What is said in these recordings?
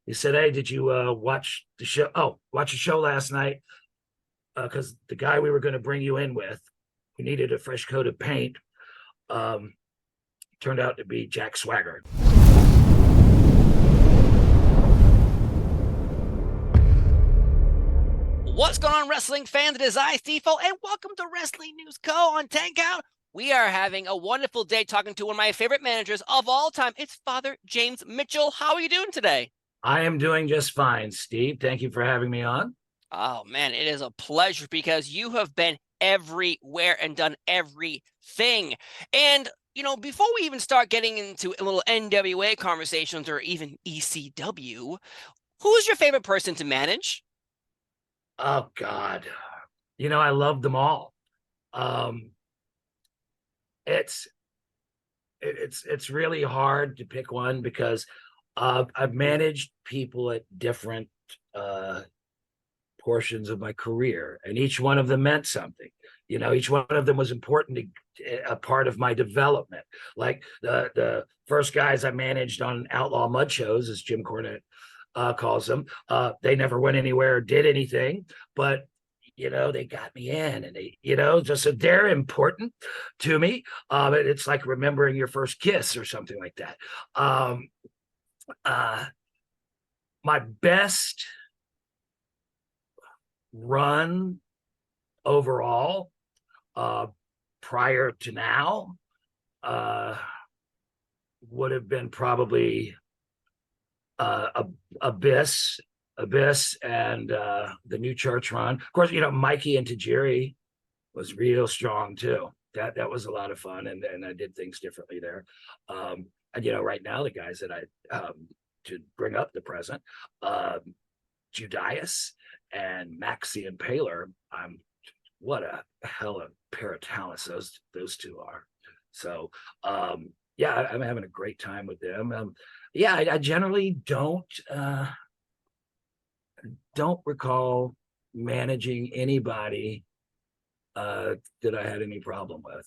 He said, "Hey, did you watch the show? Oh, watch a show last night? Because the guy we were going to bring you in with, we needed a fresh coat of paint. Um, Turned out to be Jack Swagger." What's going on, wrestling fans? It is I, Steve-O, and welcome to Wrestling News Co. on 10 Count. We are having a wonderful day talking to one of my favorite managers of all time. It's Father James Mitchell. How are you doing today? I am doing just fine, Steve. Thank you for having me on. Oh, man, it is a pleasure because you have been everywhere and done everything. And, before we even start getting into a little NWA conversations or even ECW, who's your favorite person to manage? Oh God, I love them all. Um, it's it's really hard to pick one because I've managed people at different uh, portions of my career, and each one of them meant something. Each one of them was important to a part of my development. Like the first guys I managed on Outlaw Mud shows, as Jim Cornette calls them, they never went anywhere or did anything, but they got me in, and they, just so they're important to me. It's like remembering your first kiss or something like that. Um, uh, my best run overall, uh, prior to now, uh, would have been probably uh, Abyss, Abyss, and the New Church run. Of course, Mikey and Tajiri was real strong too. That was a lot of fun, and I did things differently there. And right now the guys that I to bring up the present, Judias and Maxie and Paler. What a hell of a pair of talents those two are. So yeah, I'm having a great time with them. Yeah, I generally don't recall managing anybody that I had any problem with.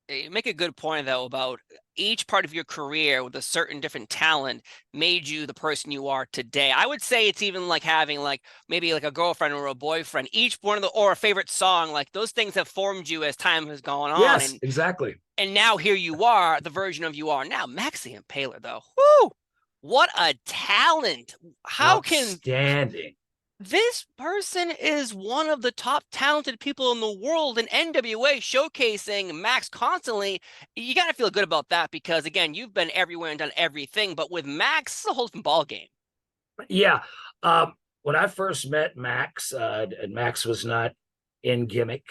You make a good point though about each part of your career with a certain different talent made you the person you are today. I would say it's even like having like maybe like a girlfriend or a boyfriend. Each one of the or a favorite song, like those things have formed you as time has gone on, Yes, and exactly. now here you are, the version of you are now. Maxie and Paler though, whoo, what a talent! How can Outstanding. this person is one of the top talented people in the world in NWA, showcasing Max constantly. You got to feel good about that because, again, you've been everywhere and done everything. But with Max, it's a whole different ball game. Yeah. When I first met Max, and Max was not in gimmick,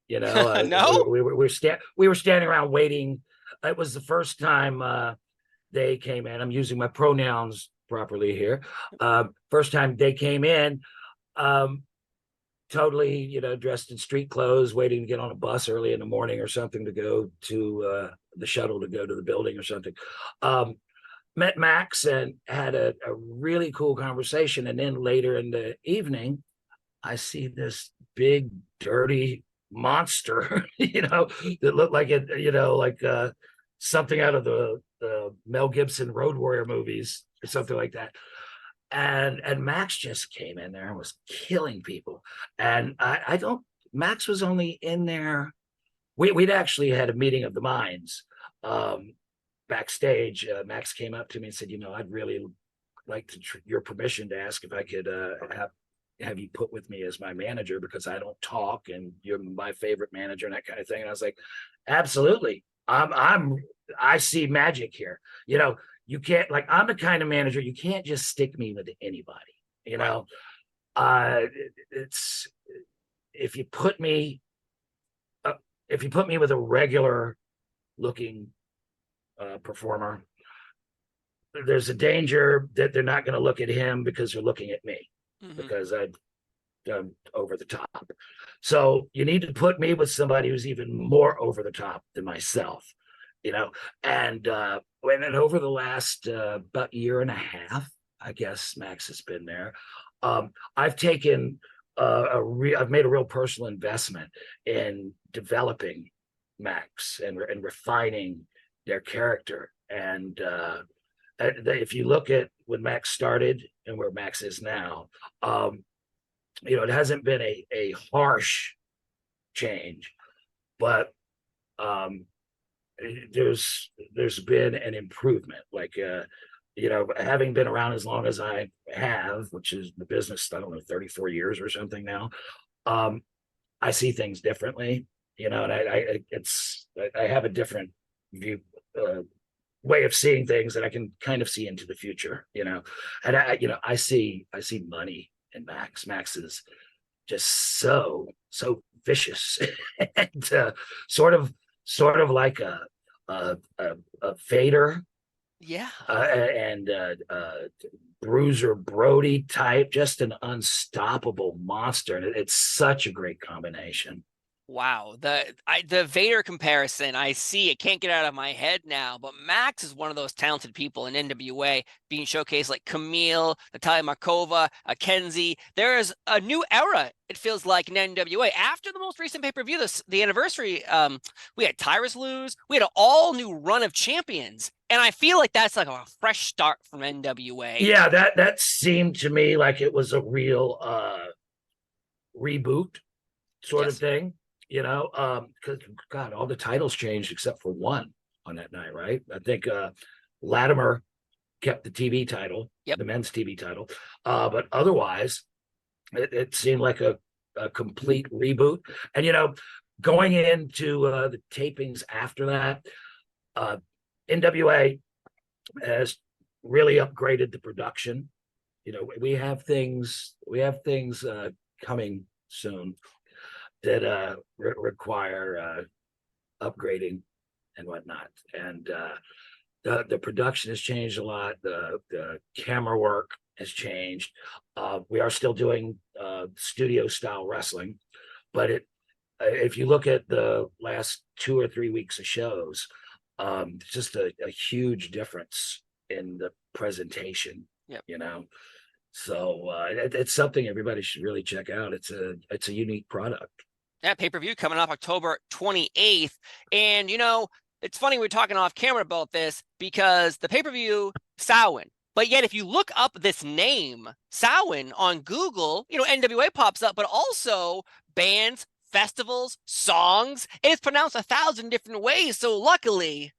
No? we were standing around waiting. It was the first time they came in. I'm using my pronouns properly here. First time they came in, um, totally, dressed in street clothes, waiting to get on a bus early in the morning or something to go to the shuttle to go to the building or something. Um, Met Max and had a really cool conversation. And then later in the evening, I see this big, dirty monster, that looked like it, like something out of the Mel Gibson Road Warrior movies or something like that. And Max just came in there and was killing people. And I don't. Max was only in there. We'd actually had a meeting of the minds. Backstage, Max came up to me and said, "I'd really like your permission to ask if I could have you put with me as my manager because I don't talk and you're my favorite manager and that kind of thing." And I was like, "Absolutely, I see magic here. You can't, like, I'm the kind of manager you can't just stick me with anybody. You Right. know, uh, it's if you put me uh, if you put me with a regular looking performer, there's a danger that they're not going to look at him because they're looking at me Mm-hmm. because I've done over the top. So you need to put me with somebody who's even more over the top than myself, you know. And when over the last about year and a half, I guess Max has been there. I've taken I've made a real personal investment in developing Max and refining their character. And if you look at when Max started and where Max is now. It hasn't been a harsh change, but there's been an improvement. Like having been around as long as I have, which is the business, I don't know, 34 years or something now. I see things differently, and I have a different view, way of seeing things that I can kind of see into the future, and I see money in Max. Max is just so vicious and sort of like a Vader, Yeah. and Bruiser Brody type, just an unstoppable monster, and it's such a great combination. Wow, the Vader comparison, I see it, can't get out of my head now. But Max is one of those talented people in NWA being showcased, like Camille, Natalia Markova, Kenzie. There is a new era, it feels like, in NWA after the most recent pay-per-view, the anniversary. We had Tyrus lose, we had an all new run of champions, and I feel like that's like a fresh start from NWA. Yeah, that seemed to me like it was a real reboot sort of thing. Because God, all the titles changed except for one on that night, right? I think Latimer kept the TV title, the men's TV title, but otherwise, it seemed like a complete reboot. And going into the tapings after that, NWA has really upgraded the production. We have things coming soon that require upgrading and whatnot. And the production has changed a lot. The camera work has changed. We are still doing studio style wrestling, but if you look at the last 2 or 3 weeks of shows, it's just a huge difference in the presentation. So it's something everybody should really check out. It's a unique product. That pay-per-view coming up October 28th. And, it's funny, we're talking off camera about this because the pay-per-view, Samhain. But yet, if you look up this name, Samhain, on Google, NWA pops up, but also bands, festivals, songs, and it's pronounced 1,000 different ways. So luckily,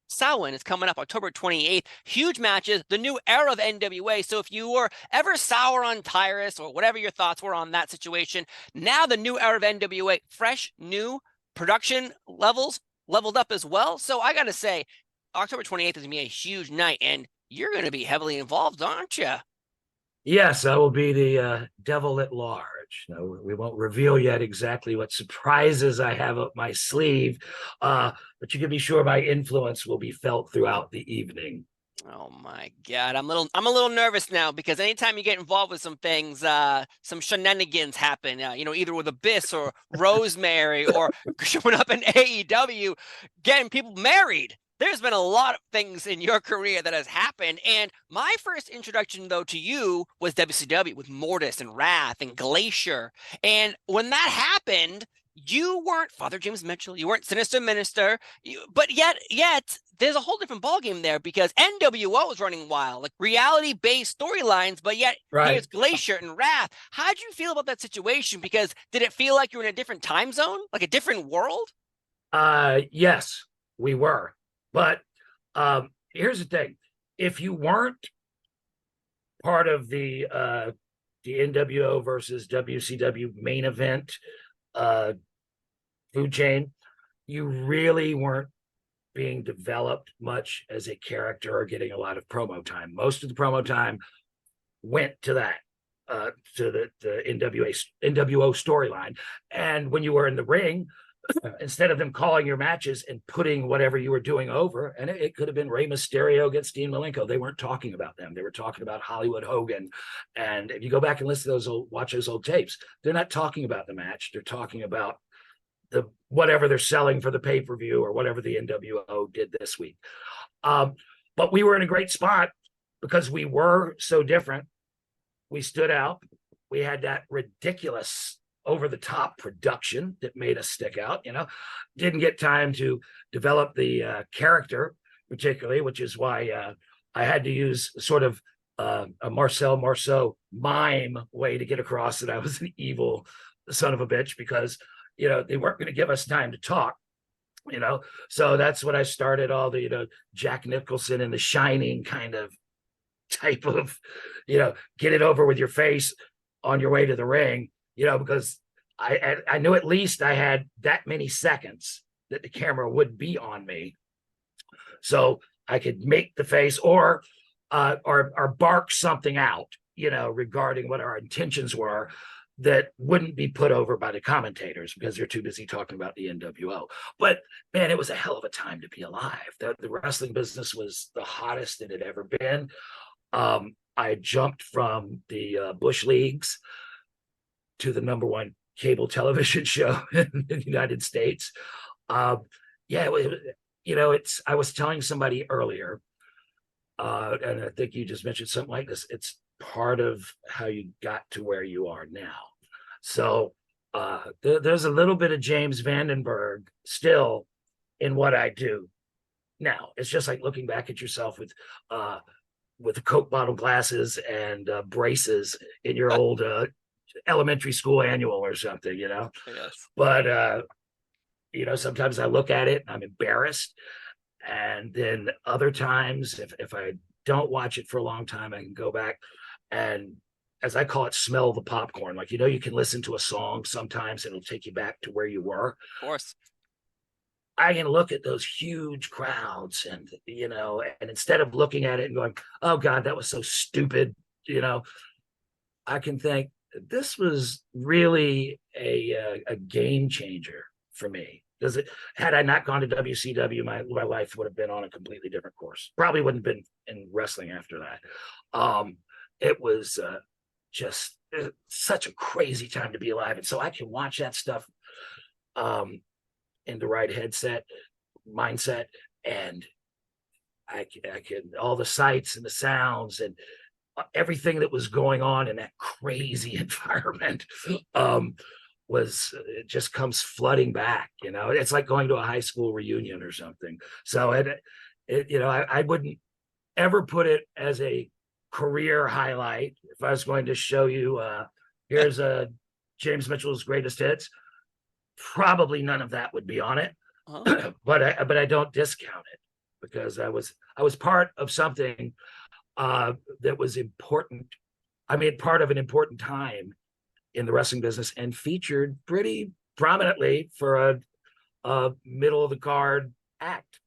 Samhain is coming up October 28th. Huge matches, the new era of NWA. So if you were ever sour on Tyrus or whatever your thoughts were on that situation, now the new era of NWA, fresh, new production levels, leveled up as well. So I got to say, October 28th is going to be a huge night, and you're going to be heavily involved, aren't you? Yes, I will be the devil at large. No, we won't reveal yet exactly what surprises I have up my sleeve, but you can be sure my influence will be felt throughout the evening. Oh my God, I'm a little nervous now because anytime you get involved with some things, some shenanigans happen. Either with Abyss or Rosemary or showing up in AEW, getting people married. There's been a lot of things in your career that has happened. And my first introduction, though, to you was WCW with Mortis and Wrath and Glacier. And when that happened, you weren't Father James Mitchell. You weren't Sinister Minister. But yet, there's a whole different ballgame there because NWO was running wild, like reality-based storylines. But yet, here's Glacier and Wrath. How did you feel about that situation? Because did it feel like you were in a different time zone, like a different world? Yes, we were. But here's the thing: if you weren't part of the NWO versus WCW main event food chain, you really weren't being developed much as a character or getting a lot of promo time. Most of the promo time went to that, to the NWO storyline. And when you were in the ring, instead of them calling your matches and putting whatever you were doing over, and it could have been Rey Mysterio against Dean Malenko, they weren't talking about them. They were talking about Hollywood Hogan. And if you go back and listen to watch those old tapes, they're not talking about the match. They're talking about whatever they're selling for the pay-per-view or whatever the NWO did this week. But we were in a great spot because we were so different. We stood out. We had that ridiculous over-the-top production that made us stick out. Didn't get time to develop the character particularly, which is why I had to use sort of a Marcel Marceau mime way to get across that I was an evil son of a bitch because, they weren't going to give us time to talk. So that's when I started all the, Jack Nicholson and The Shining kind of type of, get it over with your face on your way to the ring, because I knew at least I had that many seconds that the camera would be on me, so I could make the face or bark something out, regarding what our intentions were that wouldn't be put over by the commentators because they're too busy talking about the NWO. But man, it was a hell of a time to be alive. The wrestling business was the hottest it had ever been. I jumped from the Bush Leagues to the number one cable television show in the United States. Yeah, I was telling somebody earlier, and I think you just mentioned something like this. It's part of how you got to where you are now. So there's a little bit of James Vandenberg still in what I do now. It's just like looking back at yourself with the Coke bottle glasses and braces in your old elementary school annual or something, Yes. But sometimes I look at it and I'm embarrassed. And then other times, if I don't watch it for a long time, I can go back and, as I call it, smell the popcorn. Like, you can listen to a song sometimes, it'll take you back to where you were. Of course. I can look at those huge crowds and, and instead of looking at it and going, oh God, that was so stupid, I can think this was really a game changer for me. Because had I not gone to WCW, my life would have been on a completely different course. Probably wouldn't have been in wrestling after that. It was just such a crazy time to be alive. And so I can watch that stuff in the right mindset, and I can all the sights and the sounds and everything that was going on in that crazy environment it just comes flooding back. It's like going to a high school reunion or something. So I wouldn't ever put it as a career highlight. If I was going to show you, here's James Mitchell's greatest hits, probably none of that would be on it. Uh-huh. but I don't discount it because I was part of something that was important. I mean, part of an important time in the wrestling business and featured pretty prominently for a middle of the card act,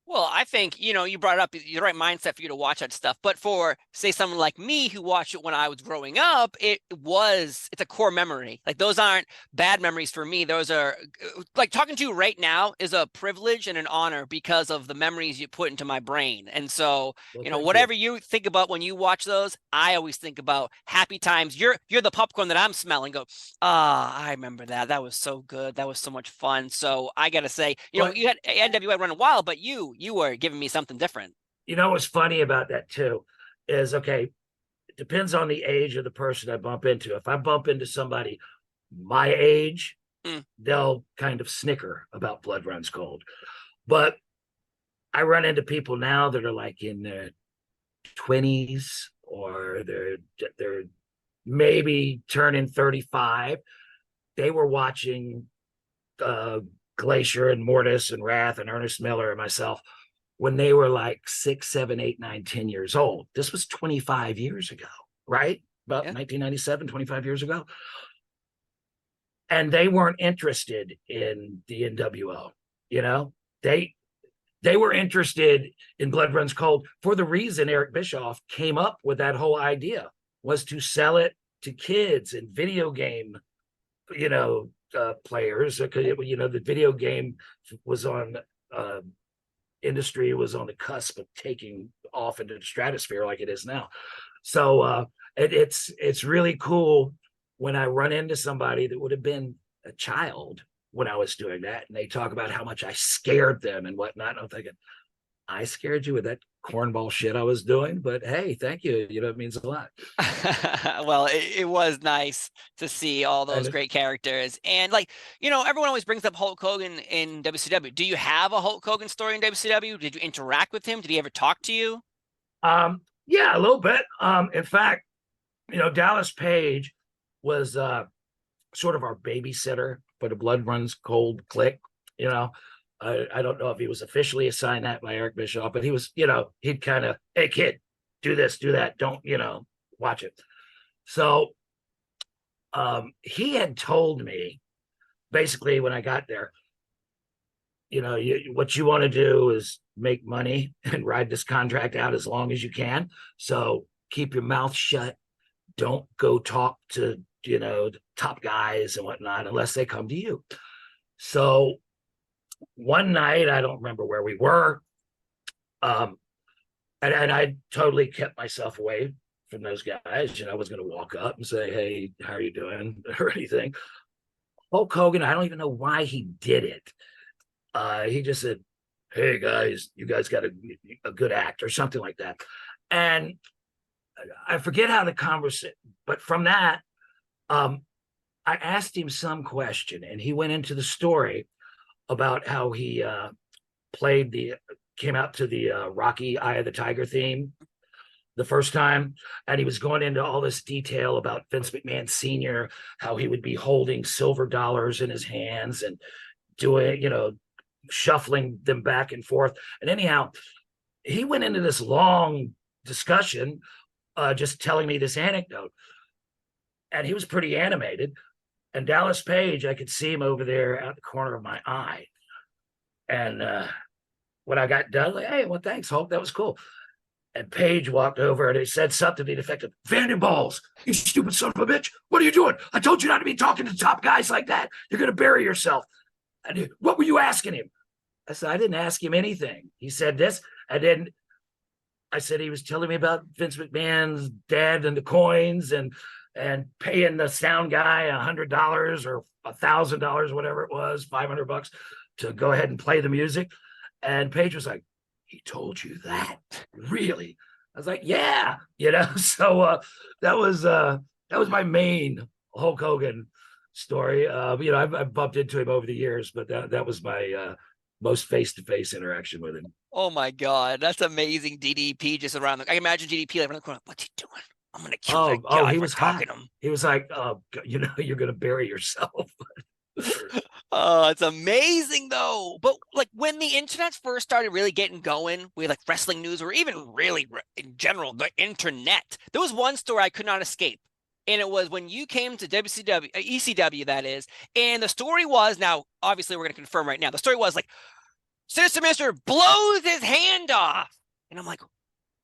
Well, I think, you brought it up, the right mindset for you to watch that stuff. But for, say, someone like me who watched it when I was growing up, it's a core memory. Like, those aren't bad memories for me. Those are, like, talking to you right now is a privilege and an honor because of the memories you put into my brain. And so, whatever you think about when you watch those, I always think about happy times. You're the popcorn that I'm smelling. Go, I remember that. That was so good. That was so much fun. So I got to say, you had NWA run a while, but you were giving me something different. What's funny about that too is, okay, it depends on the age of the person I bump into. If I bump into somebody my age, they'll kind of snicker about Blood Runs Cold. But I run into people now that are like in their 20s or they're maybe turning 35. They were watching Glacier and Mortis and Wrath and Ernest Miller and myself when they were like 6, 7, 8, 9, 10 years old. This was 25 years ago, right? About 1997, 25 years ago. And they weren't interested in the NWO. They were interested in Blood Runs Cold for the reason Eric Bischoff came up with that whole idea, was to sell it to kids and video game, players. The video game was on industry was on the cusp of taking off into the stratosphere like it is now. So it's really cool when I run into somebody that would have been a child when I was doing that, and they talk about how much I scared them and whatnot. And I'm thinking, I scared you with that cornball shit I was doing, but hey, thank you. It means a lot. Well, it was nice to see all those great characters. And everyone always brings up Hulk Hogan in WCW. Do you have a Hulk Hogan story in WCW? Did you interact with him? Did he ever talk to you? Yeah, a little bit. In fact, Dallas Page was sort of our babysitter for the Blood Runs Cold clique. You know, I don't know if he was officially assigned that by Eric Bischoff, but he was, he'd kind of, hey kid, do this, do that, don't, watch it. So he had told me basically when I got there, what you want to do is make money and ride this contract out as long as you can. So keep your mouth shut. Don't go talk to, the top guys and whatnot unless they come to you. So one night, I don't remember where we were. And I totally kept myself away from those guys. I was going to walk up and say, hey, how are you doing? Or anything. Hulk Hogan, I don't even know why he did it. He just said, hey guys, you guys got a good act or something like that. And I forget how the conversation, but from that, I asked him some question and he went into the story about how he came out to the Rocky Eye of the Tiger theme the first time. And he was going into all this detail about Vince McMahon Sr., how he would be holding silver dollars in his hands and doing, shuffling them back and forth. And anyhow, he went into this long discussion, just telling me this anecdote. And he was pretty animated. And Dallas Page, I could see him over there out the corner of my eye. And when I got done, like, hey, well, thanks, Hulk. That was cool. And Page walked over and he said something to the effect of, Vandenballs, you stupid son of a bitch. What are you doing? I told you not to be talking to top guys like that. You're going to bury yourself. And what were you asking him? I said, I didn't ask him anything. He said this. And then I said he was telling me about Vince McMahon's dad and the coins and paying the sound guy $100 or $1,000, whatever it was, $500 to go ahead and play the music. And Paige was like, he told you that? Really? I was like, yeah, so that was my main Hulk Hogan story. I've bumped into him over the years, but that was my most face-to-face interaction with him. Oh my God, that's amazing. DDP just around I imagine DDP like around the corner. What's he doing? I'm gonna kill that guy. He was talking to him. He was like, you're gonna bury yourself. Oh, it's amazing though. But like when the internet first started really getting going with like wrestling news or even really in general, the internet, there was one story I could not escape. And it was when you came to WCW, ECW, that is. And the story was, now, obviously we're going to confirm right now. The story was like, Sinister Minister blows his hand off. And I'm like,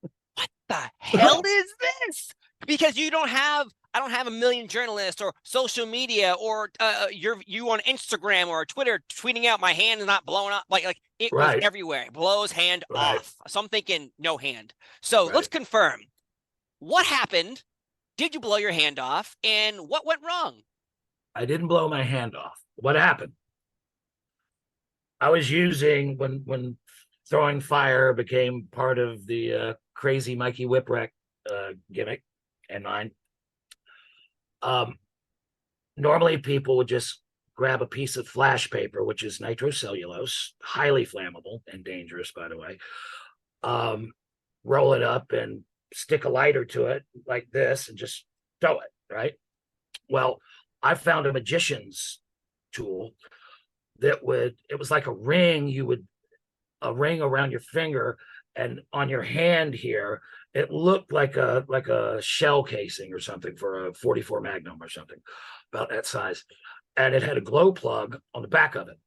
what the hell is this? Because I don't have a million journalists or social media or you on Instagram or Twitter tweeting out my hand is not blowing up. Like it was everywhere. Blows hand off. So I'm thinking no hand. So let's confirm. What happened? Did you blow your hand off? And what went wrong? I didn't blow my hand off. What happened? I was using, when throwing fire became part of the crazy Mikey Whipwreck gimmick and mine. Normally people would just grab a piece of flash paper, which is nitrocellulose, highly flammable and dangerous, by the way, roll it up and stick a lighter to it like this and just throw it, right? Well, I found a magician's tool that it was like a ring, a ring around your finger, and on your hand here, it looked like a shell casing or something for a 44 Magnum or something, about that size. And it had a glow plug on the back of it.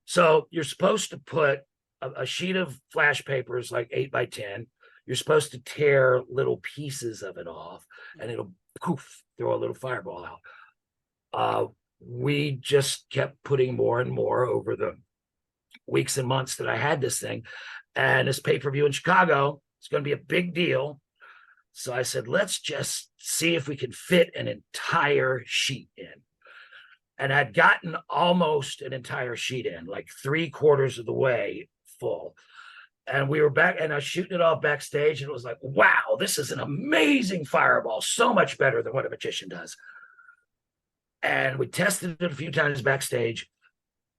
So you're supposed to put a sheet of flash papers like 8x10. You're supposed to tear little pieces of it off and it'll poof, throw a little fireball out. We just kept putting more and more over the weeks and months that I had this thing. And this pay-per-view in Chicago is going to be a big deal. So I said, let's just see if we can fit an entire sheet in. And I'd gotten almost an entire sheet in, like 3/4 of the way full. And we were back, and I was shooting it off backstage, and it was like, wow, this is an amazing fireball, so much better than what a magician does. And we tested it a few times backstage.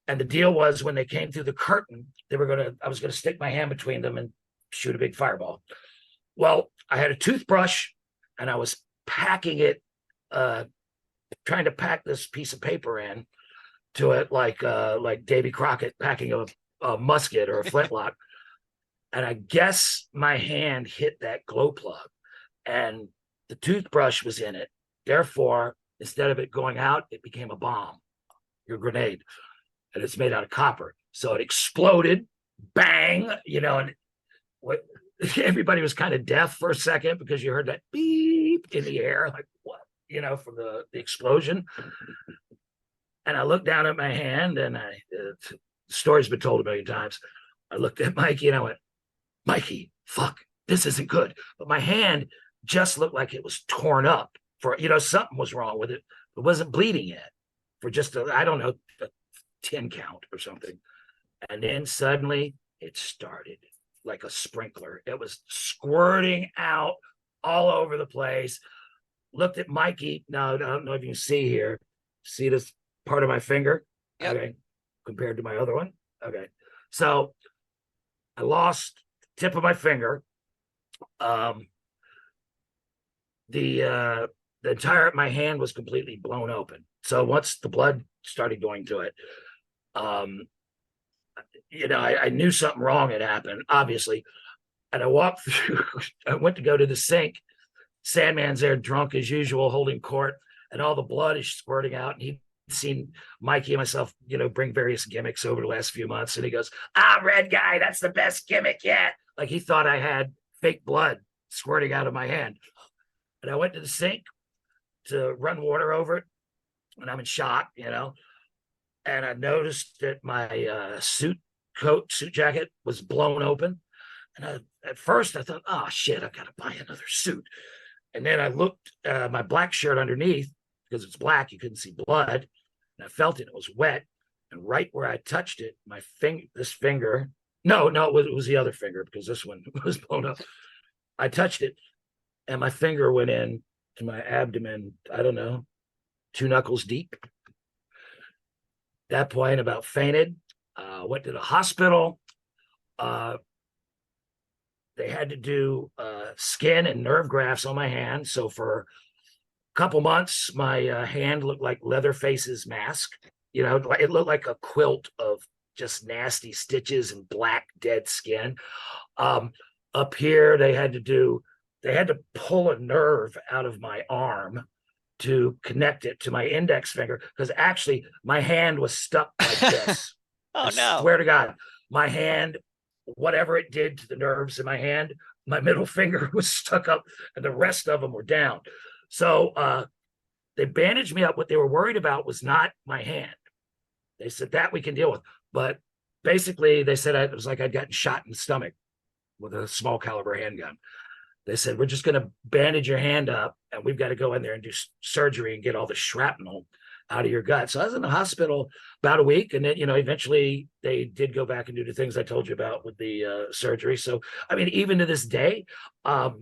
And the deal was, when they came through the curtain, I was gonna stick my hand between them and shoot a big fireball. Well, I had a toothbrush and I was packing it, uh, trying to pack this piece of paper in to it like Davy Crockett packing a musket or a flintlock. And I guess my hand hit that glow plug and the toothbrush was in it. Therefore, instead of it going out, it became a bomb, your grenade, and it's made out of copper. So it exploded, bang, and what everybody was kind of deaf for a second because you heard that beep in the air, like what, from the explosion. And I looked down at my hand, and the story's been told a million times. I looked at Mikey and I went, Mikey, fuck, this isn't good. But my hand just looked like it was torn up for, something was wrong with it. It wasn't bleeding yet for just, I don't know, a 10 count or something. And then suddenly it started like a sprinkler. It was squirting out all over the place. Looked at Mikey. Now, I don't know if you can see here. See this part of my finger? Yep. Okay. Compared to my other one? Okay. So I lost the tip of my finger. The entire my hand was completely blown open. So once the blood started going to it, I knew something wrong had happened, obviously. And I walked through, I went to go to the sink. Sandman's there drunk as usual, holding court, and all the blood is squirting out. And he'd seen Mikey and myself, bring various gimmicks over the last few months. And he goes, red guy, that's the best gimmick yet. Like he thought I had fake blood squirting out of my hand. And I went to the sink to run water over it. And I'm in shock, and I noticed that my suit jacket was blown open. And at first I thought, oh shit, I've got to buy another suit. And then I looked my black shirt underneath, because it's black, you couldn't see blood. And I felt it was wet. And right where I touched it, this finger, no, it was the other finger, because this one was blown up. I touched it and my finger went in to my abdomen, I don't know, 2 knuckles deep. At that point, about fainted. Went to the hospital. They had to do skin and nerve grafts on my hand. So for a couple months, my hand looked like Leatherface's mask. It looked like a quilt of just nasty stitches and black dead skin. Up here, they had to pull a nerve out of my arm to connect it to my index finger, because actually my hand was stuck like this. Oh, I swear to God, my hand, whatever it did to the nerves in my hand, my middle finger was stuck up and the rest of them were down. So they bandaged me up. What they were worried about was not my hand. They said that we can deal with. But basically, they said it was like I'd gotten shot in the stomach with a small caliber handgun. They said, we're just going to bandage your hand up and we've got to go in there and do surgery and get all the shrapnel out of your gut. So I was in the hospital about a week, and then, eventually they did go back and do the things I told you about with the surgery. So, I mean, even to this day, I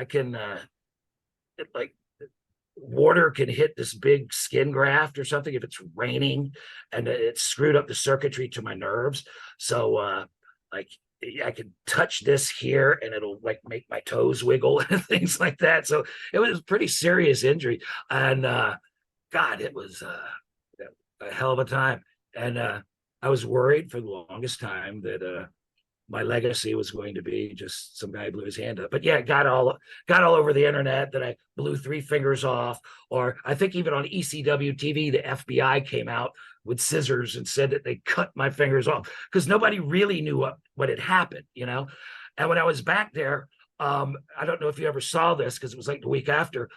can, water can hit this big skin graft or something if it's raining, and it screwed up the circuitry to my nerves. So, I could touch this here and it'll make my toes wiggle and things like that. So it was a pretty serious injury. And God, it was a hell of a time. And I was worried for the longest time that my legacy was going to be just some guy blew his hand up. But yeah, it got all over the internet that I blew 3 fingers off. Or I think even on ECW TV, the FBI came out with scissors and said that they cut my fingers off, because nobody really knew what had happened, And when I was back there, I don't know if you ever saw this, because it was like the week after,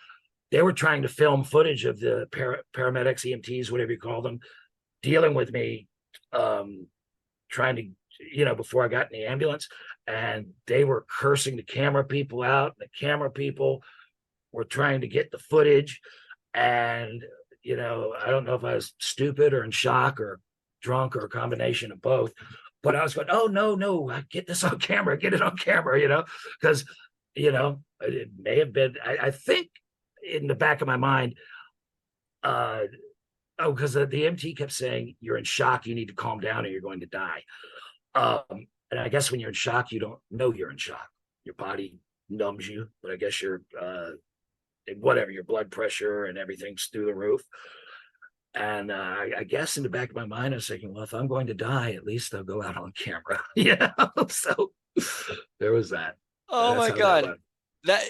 they were trying to film footage of the paramedics, EMTs, whatever you call them, dealing with me, trying to, before I got in the ambulance. And they were cursing the camera people out. The camera people were trying to get the footage. And, I don't know if I was stupid or in shock or drunk or a combination of both, but I was going, oh, no, get this on camera, get it on camera, because, it may have been, I think in the back of my mind, because the MT kept saying, you're in shock, you need to calm down or you're going to die. And I guess when you're in shock, you don't know you're in shock. your body numbs you, but I guess your whatever, your blood pressure and everything's through the roof. And I guess in the back of my mind, I was thinking, well, if I'm going to die, at least I'll go out on camera. So there was that. Oh That's my how that God. went. That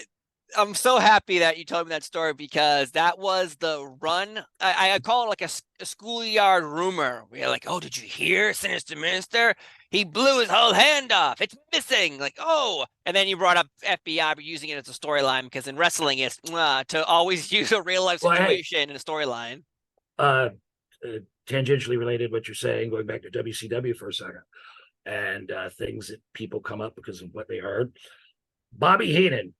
I'm so happy that you told me that story because that was the run. I call it like a schoolyard rumor. We're like, oh, did you hear Sinister Minister? He blew his whole hand off. It's missing. Like, oh. And then you brought up FBI, but using it as a storyline because in wrestling, it's to always use a real life Well, hey, situation in a storyline. uh, tangentially related what you're saying, going back to WCW for a second, and things that people come up because of what they heard. Bobby Heenan.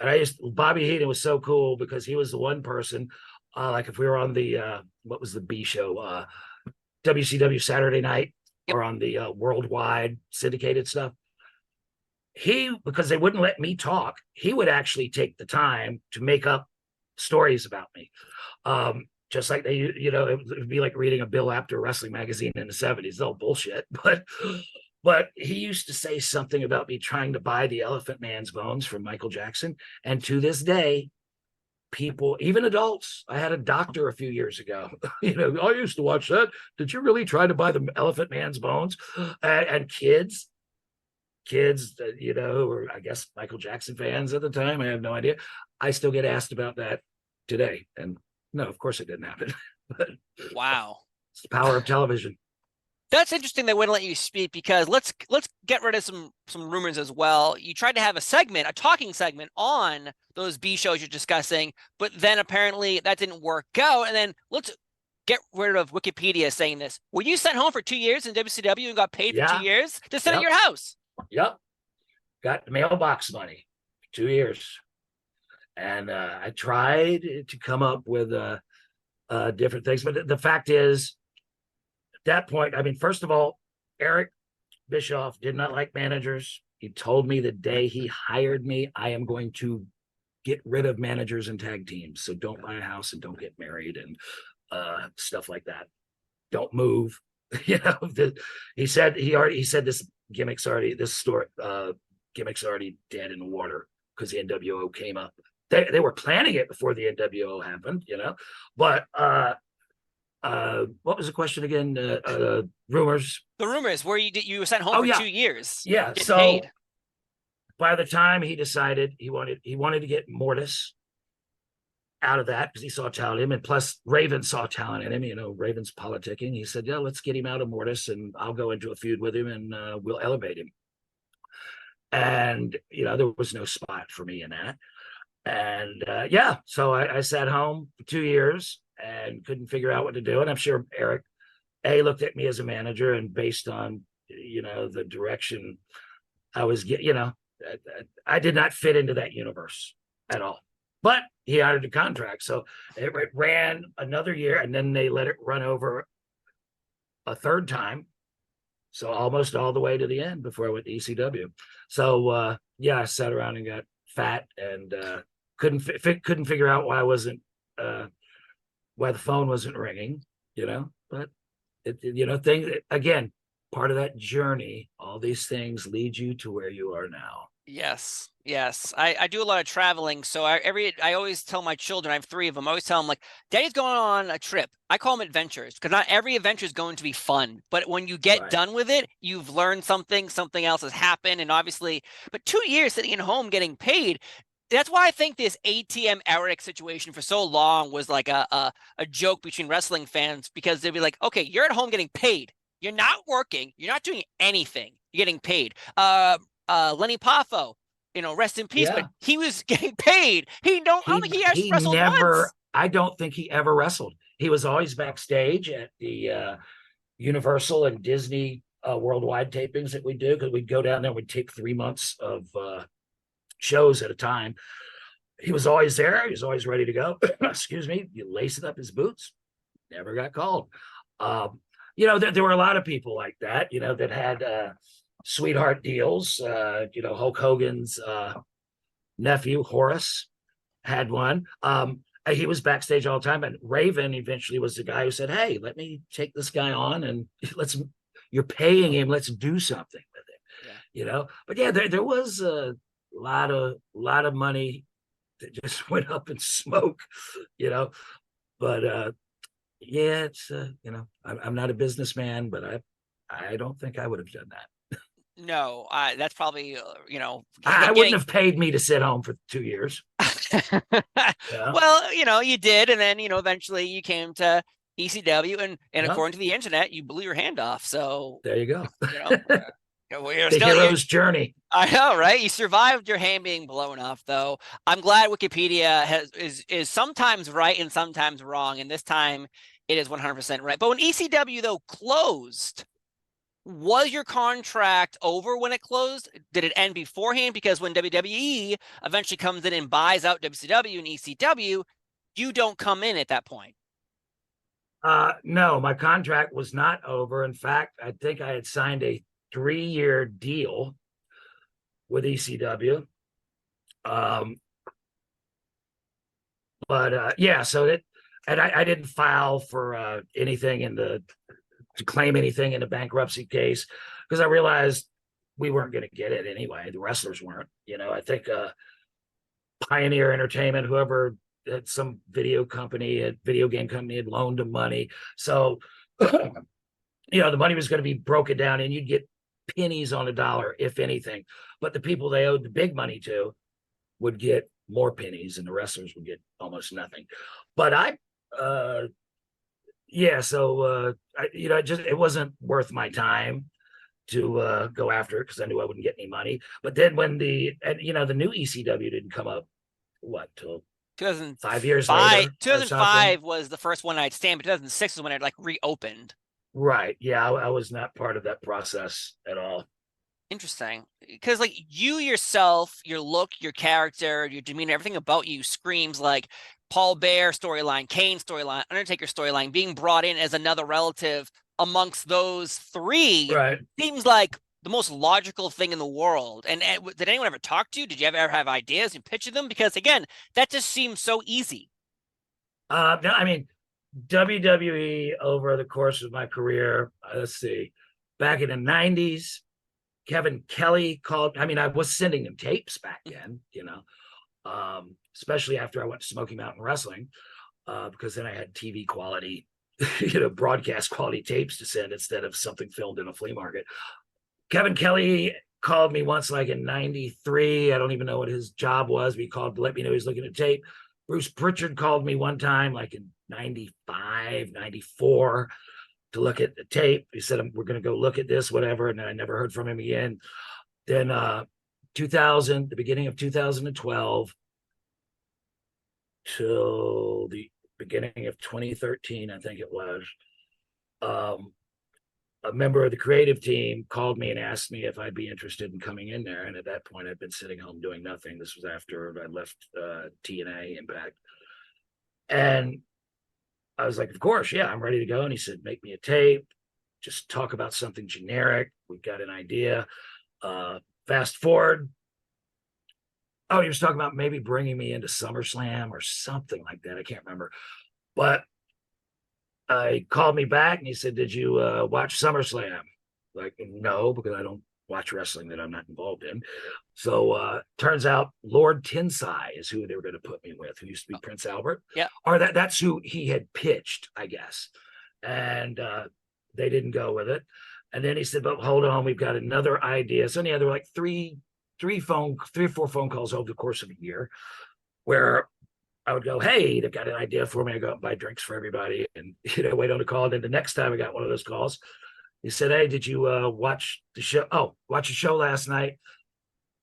And Bobby Heenan was so cool because he was the one person, like if we were on the, what was the B show, WCW Saturday Night, Yep. or on the worldwide syndicated stuff, because they wouldn't let me talk, he would actually take the time to make up stories about me. Just like it would be like reading a Bill Apter wrestling magazine in the 70s. No bullshit. But he used to say something about me trying to buy the Elephant Man's bones from Michael Jackson. And to this day, people, even adults, I had a doctor a few years ago, I used to watch that. Did you really try to buy the Elephant Man's bones? And kids, who were, I guess, Michael Jackson fans at the time, I have no idea. I still get asked about that today. And no, of course it didn't happen. But Wow. it's the power of television. That's interesting they wouldn't let you speak because let's get rid of some rumors as well. You tried to have a talking segment on those B shows you're discussing, but then apparently that didn't work out. And then let's get rid of Wikipedia saying this. Were you sent home for 2 years in WCW and got paid for 2 years to sit at your house? Yep. Got the mailbox money for 2 years. And I tried to come up with different things, but the fact is, at that point, I mean, first of all, Eric Bischoff did not like managers. He told me the day he hired me, I am going to get rid of managers and tag teams. So don't buy a house and don't get married and stuff like that. Don't move. He said this gimmick's already dead in the water because the NWO came up. They were planning it before the NWO happened, but what was the question again? Rumors. The rumors where you were sent home for 2 years. Yeah. Get So paid. by the time he decided he wanted to get Mortis out of that because he saw talent in him, and plus Raven saw talent in him. Raven's politicking. He said, "Yeah, let's get him out of Mortis, and I'll go into a feud with him, and we'll elevate him." And there was no spot for me in that. And so I sat home for 2 years and couldn't figure out what to do. And I'm sure Eric looked at me as a manager, and based on the direction I was getting, I did not fit into that universe at all. But he honored the contract, so it ran another year, and then they let it run over a third time, so almost all the way to the end before I went to ECW. So I sat around and got fat and couldn't figure out why the phone wasn't ringing, but thing again, part of that journey, all these things lead you to where you are now. Yes. I do a lot of traveling. So I always tell my children, I have 3 of them. I always tell them like, Daddy's going on a trip. I call them adventures because not every adventure is going to be fun. But when you get done with it, you've learned something else has happened. And obviously, but 2 years sitting at home getting paid, that's why I think this ATM Eric situation for so long was like a joke between wrestling fans, because they'd be like, okay, you're at home getting paid. You're not working. You're not doing anything. You're getting paid. Lenny Poffo, rest in peace, but he was getting paid. I don't think he actually wrestled once. I don't think he ever wrestled. He was always backstage at the Universal and Disney worldwide tapings that we do, because we'd go down there, we'd take 3 months of shows at a time. He was always there. He was always ready to go. Excuse me. You lacing up his boots. Never got called. There were a lot of people like that, that had sweetheart deals. Hulk Hogan's nephew, Horace, had one. He was backstage all the time. And Raven eventually was the guy who said, "Hey, let me take this guy on, and you're paying him. Let's do something with it." Yeah. But there was a lot of money that just went up in smoke, you know. But yeah, it's I'm not a businessman, but I don't think I would have done that. No, that's probably I wouldn't getting. have paid me to sit home for 2 years. Yeah, Well, you did, and then eventually you came to ECW, and yeah. according to the internet, you blew your hand off. So There you go. you know, you're The still you. hero's journey. I know, right? You survived your hand being blown off, though. I'm glad Wikipedia is sometimes right and sometimes wrong, and this time it is 100% right. But when ECW though closed, was your contract over when it closed? Did it end beforehand? Because when WWE eventually comes in and buys out WCW and ECW, you don't come in at that point. No, my contract was not over. In fact, I think I had signed a 3-year deal with ECW. Um, but yeah, so that, and I didn't file for anything to claim anything in the bankruptcy case because I realized we weren't going to get it anyway. The wrestlers weren't. I think Pioneer Entertainment, whoever had some video game company had loaned them money. So, the money was going to be broken down and you'd get pennies on a dollar, if anything. But the people they owed the big money to would get more pennies and the wrestlers would get almost nothing. But yeah, so it wasn't worth my time to go after it because I knew I wouldn't get any money. But then when the new ECW didn't come up, what, till 5 years 2005, later or something? 2005 was the first one I'd stand, but 2006 is when it like reopened. Right. Yeah, I was not part of that process at all. Interesting. Because like you yourself, your look, your character, your demeanor, everything about you screams like Paul Bear storyline, Kane storyline, Undertaker storyline, being brought in as another relative amongst those three Right. seems like the most logical thing in the world. And did anyone ever talk to you? Did you ever have ideas and pitch them? Because again, that just seems so easy. No, I mean, WWE over the course of my career, let's see, back in the 90s, Kevin Kelly called. I mean, I was sending him tapes back then, especially after I went to Smoky Mountain Wrestling, because then I had TV quality, broadcast quality tapes to send instead of something filmed in a flea market. Kevin Kelly called me once, like in '93. I don't even know what his job was, but he called to let me know he was looking at tape. Bruce Pritchard called me one time, like in '95, '94, to look at the tape. He said, we're going to go look at this, whatever. And then I never heard from him again. Then 2000, the beginning of 2012 till the beginning of 2013, I think it was, a member of the creative team called me and asked me if I'd be interested in coming in there. And at that point, I'd been sitting home doing nothing. This was after I left TNA Impact. And I was like, of course, yeah, I'm ready to go. And he said, make me a tape, just talk about something generic. We've got an idea. Fast forward. Oh, he was talking about maybe bringing me into SummerSlam or something like that. I can't remember. But he called me back and he said, did you watch SummerSlam? Like, no, because I don't watch wrestling that I'm not involved in. So turns out Lord Tensai is who they were going to put me with, who used to be Prince Albert. Yeah. Or that's who he had pitched, I guess. And they didn't go with it. And then he said, but hold on, we've got another idea. So yeah, there were like three or four phone calls over the course of a year where I would go, hey, they've got an idea for me. I go out and buy drinks for everybody and, wait on a call. And then the next time I got one of those calls, he said, hey, did you watch the show? Oh, watch a show last night.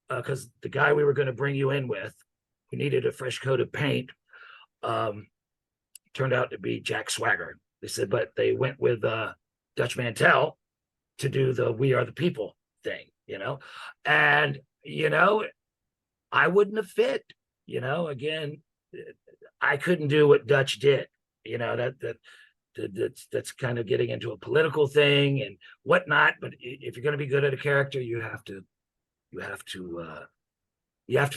Because the guy we were going to bring you in with, who needed a fresh coat of paint, turned out to be Jack Swagger. They said, but they went with Dutch Mantel to do the We Are the People thing, and, I wouldn't have fit, again, I couldn't do what Dutch did, that's kind of getting into a political thing and whatnot. But if you're going to be good at a character, you have to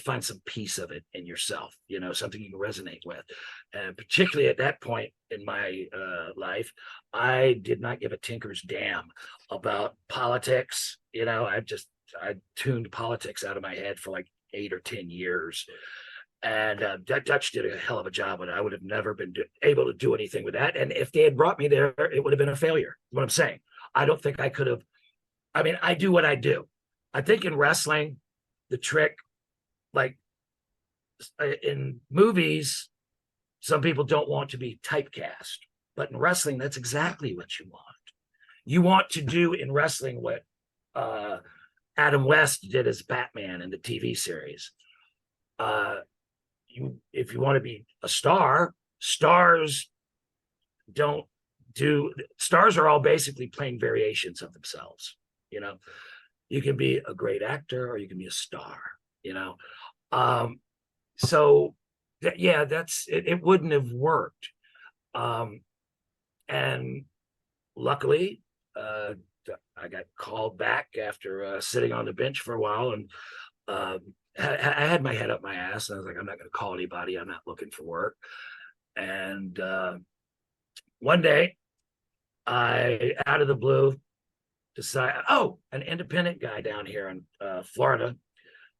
find some piece of it in yourself, something you can resonate with. And particularly at that point in my life, I did not give a tinker's damn about politics. I tuned politics out of my head for like 8 or 10 years. And Dutch did a hell of a job, and I would have never been able to do anything with that. And if they had brought me there, it would have been a failure. What I'm saying, I don't think I could have. I mean, I do what I do. I think in wrestling, the trick, like in movies, some people don't want to be typecast, but in wrestling, that's exactly what you want. You want to do in wrestling what Adam West did as Batman in the TV series. If you want to be a star, stars are all basically playing variations of themselves. You know, you can be a great actor or you can be a star, you know. So that's it wouldn't have worked. And luckily, I got called back after sitting on the bench for a while, and I had my head up my ass, and I was like, I'm not going to call anybody. I'm not looking for work. And one day, I, out of the blue, decided, an independent guy down here in Florida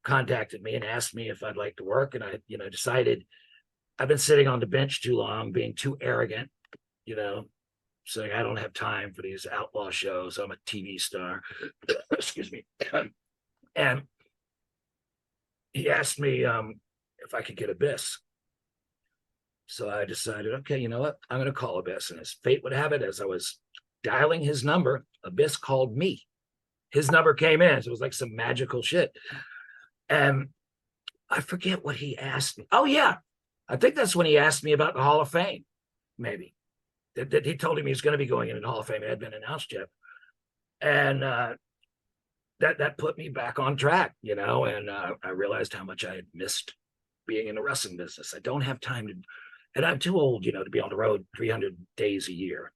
contacted me and asked me if I'd like to work. And I, decided I've been sitting on the bench too long, being too arrogant, saying I don't have time for these outlaw shows. I'm a TV star. Excuse me. And he asked me if I could get Abyss. So I decided, okay, you know what? I'm going to call Abyss. And as fate would have it, as I was dialing his number, Abyss called me. His number came in. So it was like some magical shit. And I forget what he asked me. Oh, yeah. I think that's when he asked me about the Hall of Fame, maybe. That he told him he was going to be going into the Hall of Fame. It hadn't been announced yet. And that put me back on track, and I realized how much I had missed being in the wrestling business. I don't have time to, and I'm too old, to be on the road 300 days a year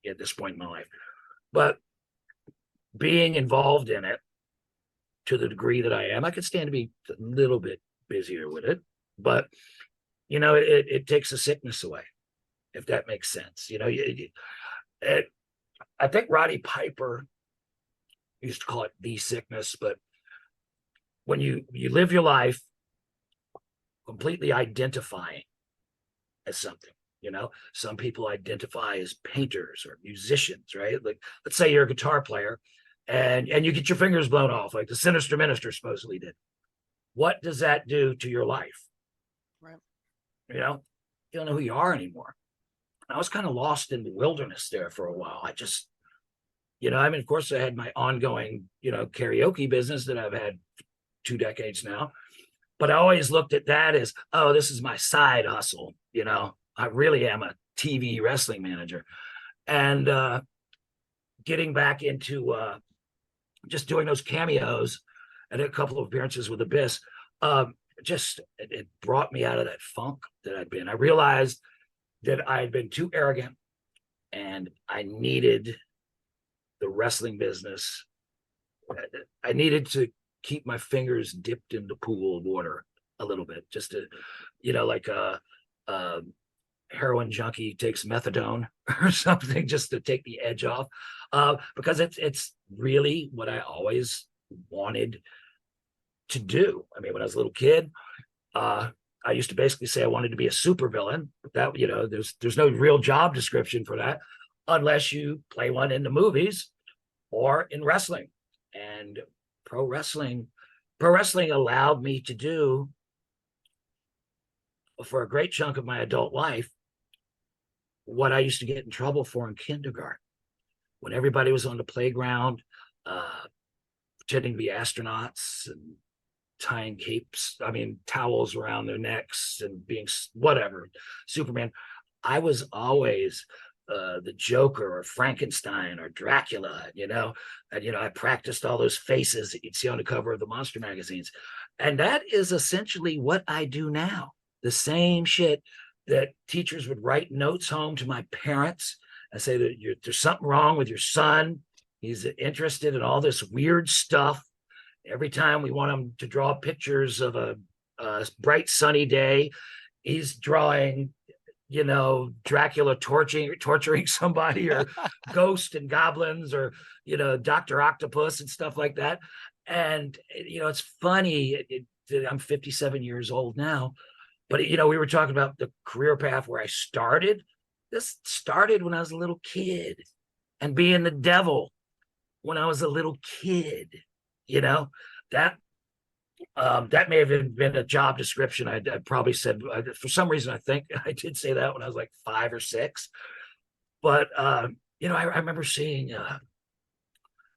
at this point in my life. But being involved in it to the degree that I am, I could stand to be a little bit busier with it. But, it takes the sickness away, if that makes sense. I think Roddy Piper used to call it the sickness, but when you live your life completely identifying as something, some people identify as painters or musicians, right? Like, let's say you're a guitar player and you get your fingers blown off, like the Sinister Minister supposedly did. What does that do to your life? Right. You don't know who you are anymore. I was kind of lost in the wilderness there for a while. I just, of course I had my ongoing, karaoke business that I've had 2 decades now, but I always looked at that as, this is my side hustle. I really am a TV wrestling manager. And getting back into just doing those cameos and a couple of appearances with Abyss, it brought me out of that funk that I'd been. I realized that I had been too arrogant and I needed the wrestling business. I needed to keep my fingers dipped in the pool of water a little bit, just to, like a heroin junkie takes methadone or something, just to take the edge off, because it's really what I always wanted to do. I mean, when I was a little kid, I used to basically say I wanted to be a supervillain. That, there's no real job description for that unless you play one in the movies or in wrestling. And pro wrestling allowed me to do, for a great chunk of my adult life, what I used to get in trouble for in kindergarten, when everybody was on the playground, pretending to be astronauts and tying towels around their necks and being whatever, Superman. I was always the Joker or Frankenstein or Dracula, and I practiced all those faces that you'd see on the cover of the monster magazines. And that is essentially what I do now. The same shit that teachers would write notes home to my parents and say that there's something wrong with your son. He's interested in all this weird stuff. Every time we want him to draw pictures of a bright sunny day, he's drawing, Dracula torturing somebody, or ghosts and goblins, or, Dr. Octopus and stuff like that. And, it's funny. I'm 57 years old now. But, you know, we were talking about the career path where I started. This started when I was a little kid and being the devil when I was a little kid, you know, that that may have been a job description. I probably said for some reason, I think I did say that when I was like 5 or 6. But, you know, I remember seeing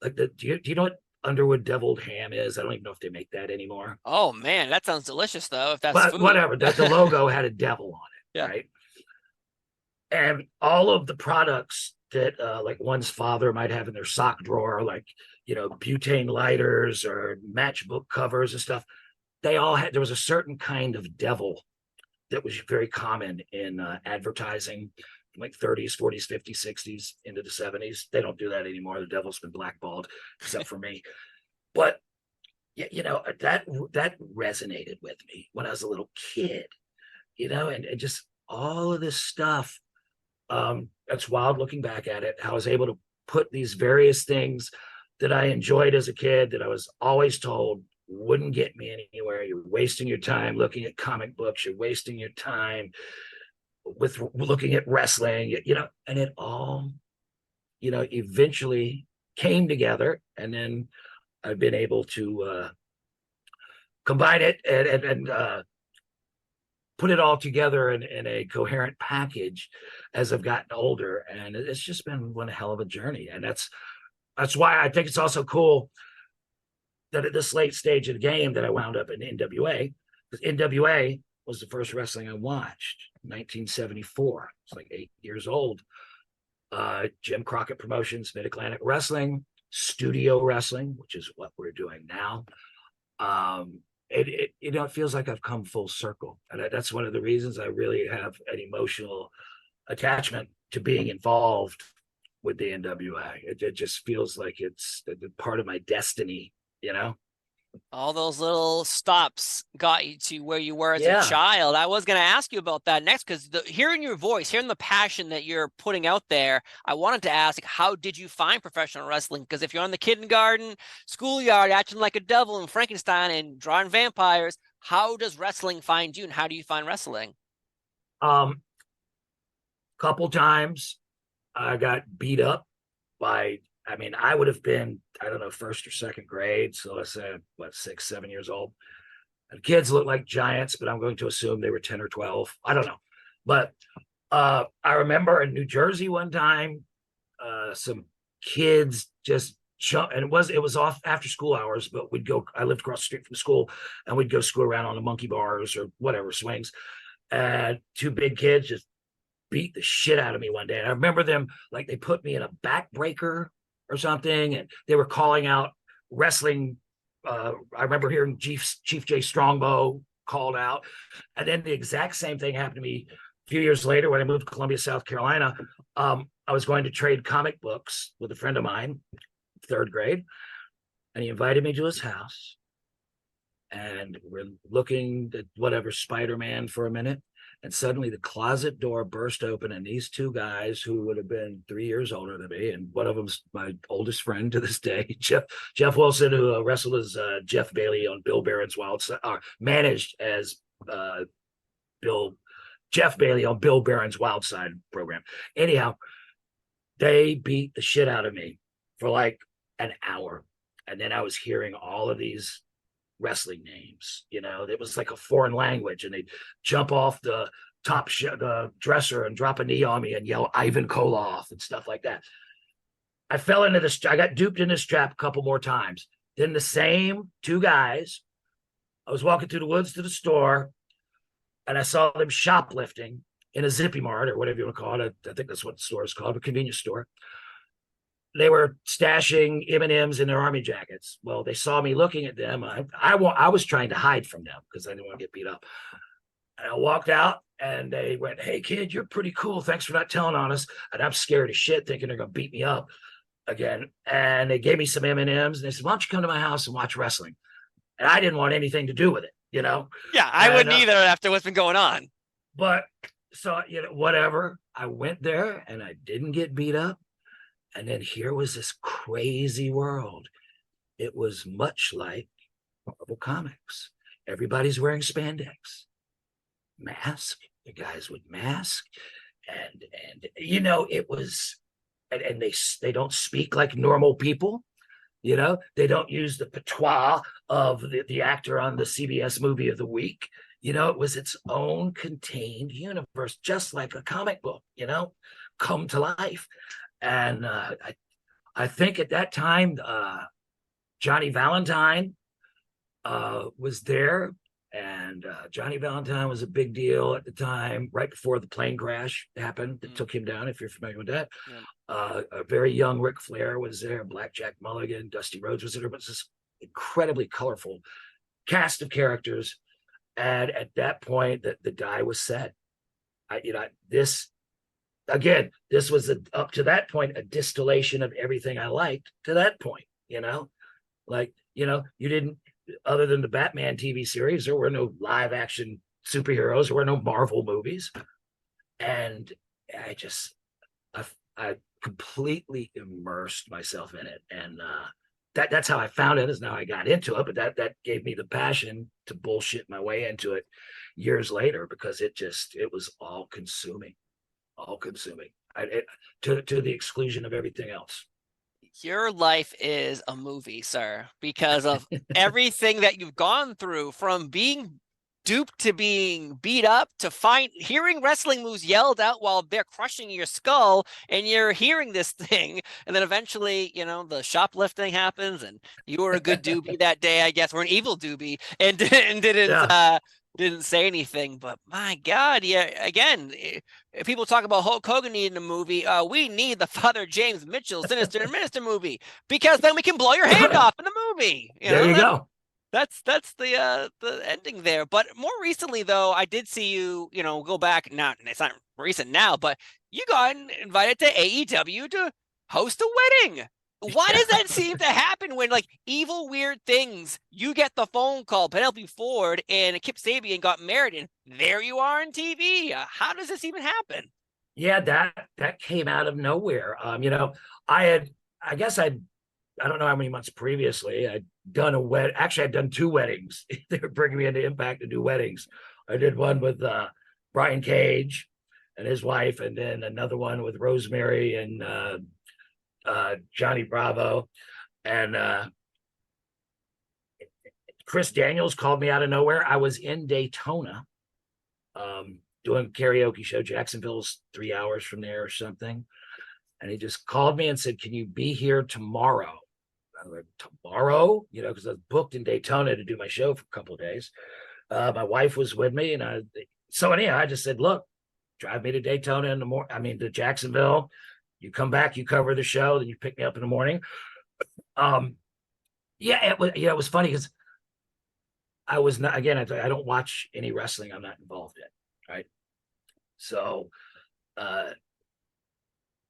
like do you know what Underwood deviled ham is? I don't even know if they make that anymore. Oh man, that sounds delicious though, if that's But food. whatever, the logo had a devil on it, Yeah. right? And all of the products that like one's father might have in their sock drawer, like, you know, butane lighters or matchbook covers and stuff, they all had, there was a certain kind of devil that was very common in advertising, like 30s, 40s, 50s, 60s into the 70s. They don't do that anymore. The devil's been blackballed, except for me. But you know, that resonated with me when I was a little kid, you know, and just all of this stuff. It's wild looking back at it, how I was able to put these various things that I enjoyed as a kid that I was always told wouldn't get me anywhere. You're wasting your time looking at comic books. You're wasting your time with looking at wrestling, you know, and it all, you know, eventually came together. And then I've been able to combine it and put it all together in a coherent package as I've gotten older. And it's just been one hell of a journey. And that's why I think it's also cool that at this late stage of the game that I wound up in NWA, because NWA was the first wrestling I watched, 1974. It's like 8 years old. Jim Crockett Promotions, Mid-Atlantic Wrestling, Studio Wrestling, which is what we're doing now. It you know, it feels like I've come full circle, and that's one of the reasons I really have an emotional attachment to being involved with the NWA. It just feels like it's part of my destiny, you know. All those little stops got you to where you were as a Yeah. child. I was going to ask you about that next because hearing your voice, hearing the passion that you're putting out there, I wanted to ask, how did you find professional wrestling? Because if you're on the kindergarten, schoolyard, acting like a devil and Frankenstein and drawing vampires, how does wrestling find you and how do you find wrestling? Couple times I got beat up by, I mean, I would have been, I don't know, first or second grade. So let's say, what, 6, 7 years old. And kids look like giants, but I'm going to assume they were 10 or 12. I don't know. But I remember in New Jersey one time, some kids just jump, and it was off after school hours, but we'd go, I lived across the street from school, and we'd go screw around on the monkey bars or whatever swings. And two big kids just beat the shit out of me one day. And I remember them, like, they put me in a backbreaker or something, and they were calling out wrestling. I remember hearing Chief J Strongbow called out. And then the exact same thing happened to me a few years later when I moved to Columbia, South Carolina. I was going to trade comic books with a friend of mine, third grade, and he invited me to his house. And we're looking at whatever Spider-Man for a minute. And suddenly the closet door burst open, and these two guys who would have been 3 years older than me, and one of them's my oldest friend to this day, Jeff Wilson, who wrestled as Jeff Bailey on Bill Barron's Wild Side, managed as Jeff Bailey on Bill Barron's Wild Side program. Anyhow, they beat the shit out of me for like an hour, and then I was hearing all of these wrestling names. You know, it was like a foreign language, and they'd jump off the the dresser and drop a knee on me and yell Ivan Koloff and stuff like that. I fell into this, I got duped in this trap a couple more times. Then the same two guys, I was walking through the woods to the store, and I saw them shoplifting in a Zippy Mart or whatever you want to call it. I think that's what the store is called, a convenience store. They were stashing M&Ms in their army jackets. Well, they saw me looking at them. I was trying to hide from them because I didn't want to get beat up. And I walked out, and they went, "Hey, kid, you're pretty cool. Thanks for not telling on us." And I'm scared as shit, thinking they're going to beat me up again. And they gave me some M&Ms, and they said, "Why don't you come to my house and watch wrestling?" And I didn't want anything to do with it, you know? Yeah, I wouldn't either after what's been going on. But so, you know, whatever. I went there, and I didn't get beat up. And then here was this crazy world. It was much like Marvel Comics. everybody's wearing spandex, mask. The guys with mask, and it was, and they don't speak like normal people. They don't use the patois of the actor on the CBS movie of the week. It was its own contained universe, just like a comic book, come to life. And I think at that time, Johnny Valentine was there. And Johnny Valentine was a big deal at the time, right before the plane crash happened that took him down, if you're familiar with that. Yeah. A very young Ric Flair was there, Blackjack Mulligan, Dusty Rhodes was there. It was this incredibly colorful cast of characters. And at that point, the die was set. This was up to that point, a distillation of everything I liked to that point, you didn't, other than the Batman TV series, there were no live action superheroes, there were no Marvel movies. And I completely immersed myself in it. And that's how I found it, is now I got into it, but that gave me the passion to bullshit my way into it years later, because it was all consuming, to the exclusion of everything else. Your life is a movie, sir, because of everything that you've gone through, from being duped to being beat up to hearing wrestling moves yelled out while they're crushing your skull, and you're hearing this thing, and then eventually, the shoplifting happens, and you were a good doobie that day, I guess, or an evil doobie, and didn't say anything. But my God, yeah, again, if people talk about Hulk Hogan needing a movie, we need the Father James Mitchell Sinister and Minister movie, because then we can blow your hand off in the movie. There you go. That's the ending there. But more recently, though, I did see you, go back. Now, it's not recent now, but you got invited to AEW to host a wedding. Why does that seem to happen when, like, evil, weird things, you get the phone call, Penelope Ford and Kip Sabian got married, and there you are on TV? How does this even happen? Yeah, that came out of nowhere. I don't know how many months previously I'd done actually I'd done 2 weddings. They were bringing me into Impact to do weddings. I did one with Brian Cage and his wife, and then another one with Rosemary and Johnny Bravo. And Chris Daniels called me out of nowhere. I was in Daytona doing a karaoke show. Jacksonville's 3 hours from there or something. And he just called me and said, "Can you be here tomorrow?" I was like, "Tomorrow?" Because I was booked in Daytona to do my show for a couple of days. My wife was with me, and I just said, "Look, drive me to Daytona in the morning. To Jacksonville. You come back, you cover the show, then you pick me up in the morning." It was funny because I was not, again, I don't watch any wrestling I'm not involved in, right? So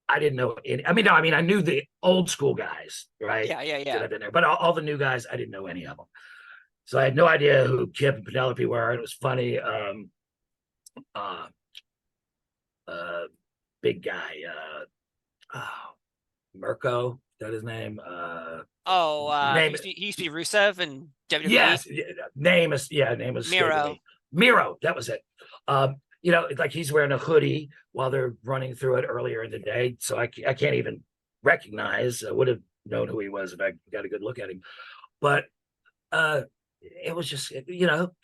I didn't know any. I knew the old school guys, right? Yeah. That have been there, but all the new guys, I didn't know any of them. So I had no idea who Kip and Penelope were. And it was funny. Big guy, Mirko, is that his name? He used to be Rusev and WWE. Yes, name is Miro. Miro, that was it. Like he's wearing a hoodie while they're running through it earlier in the day. So I can't even recognize. I would have known who he was if I got a good look at him. But it was just,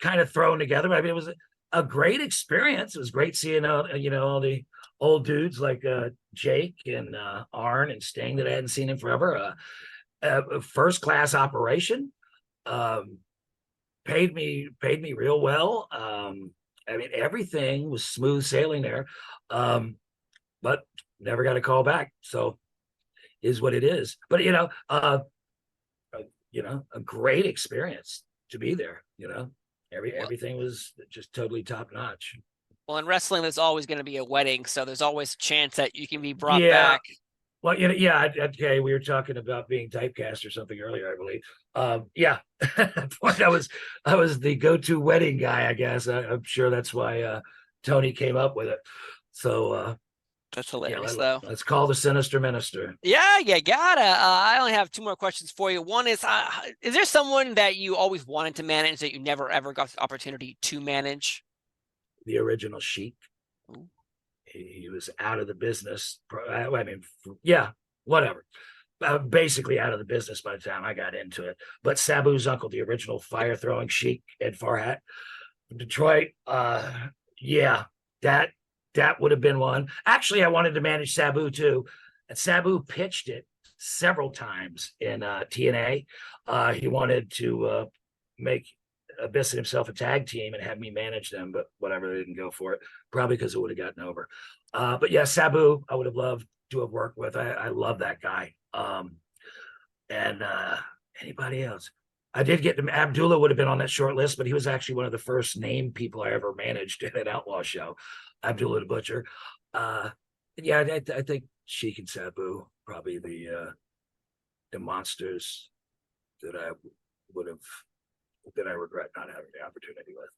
kind of thrown together. It was a great experience. It was great seeing, all the old dudes like Jake and Arn and Sting that I hadn't seen in forever. A first-class operation. Paid me real well. Everything was smooth sailing there, but never got a call back. So is what it is. But a great experience to be there. Everything was just totally top notch. Well, in wrestling, there's always going to be a wedding, so there's always a chance that you can be brought back. Well, okay. We were talking about being typecast or something earlier, I believe. At that point, I was the go-to wedding guy, I guess. I'm sure that's why Tony came up with it. So That's Yeah, hilarious, though. let's call the sinister minister. Yeah, you gotta. I only have two more questions for you. One is there someone that you always wanted to manage that you never ever got the opportunity to manage? The original Sheik. Ooh. He was out of the business. I mean, yeah, whatever. Basically out of the business by the time I got into it. But Sabu's uncle, the original fire throwing Sheik, Ed Farhat from Detroit. Yeah, that that would have been one. Actually, I wanted to manage Sabu too, and Sabu pitched it several times in TNA. He wanted to make Abyss and himself a tag team and have me manage them, but whatever, they didn't go for it. Probably because it would have gotten over. But yeah, Sabu, I would have loved to have worked with. I love that guy. And anybody else? I did get to Abdullah would have been on that short list, but he was actually one of the first name people I ever managed at an Outlaw show. Abdullah the Butcher. Yeah, I think Sheik and Sabu probably the monsters that I would have that I regret not having the opportunity with.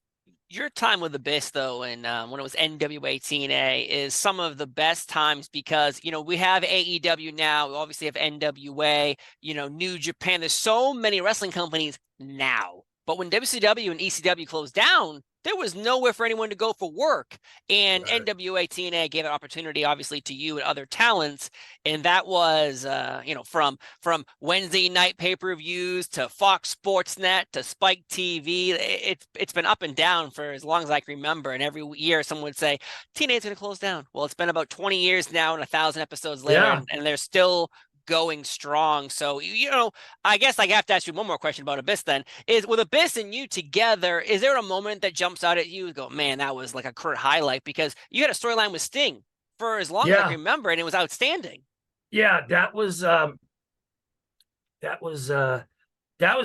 Your time with Abyss, though, and when it was NWA TNA, is some of the best times because, we have AEW now. We obviously have NWA, New Japan. There's so many wrestling companies now. But when WCW and ECW closed down, there was nowhere for anyone to go for work. And Right. NWA TNA gave an opportunity, obviously, to you and other talents. And that was, from Wednesday night pay-per-views to Fox Sports Net to Spike TV. It's been up and down for as long as I can remember. And every year someone would say, TNA is going to close down. Well, it's been about 20 years now and 1,000 episodes later, Yeah. and they're still going strong. So, I guess I have to ask you one more question about Abyss then. Is with Abyss and you together, is there a moment that jumps out at you and go, man, that was like a career highlight? Because you had a storyline with Sting for as long as I can remember, and it was outstanding. Yeah, that was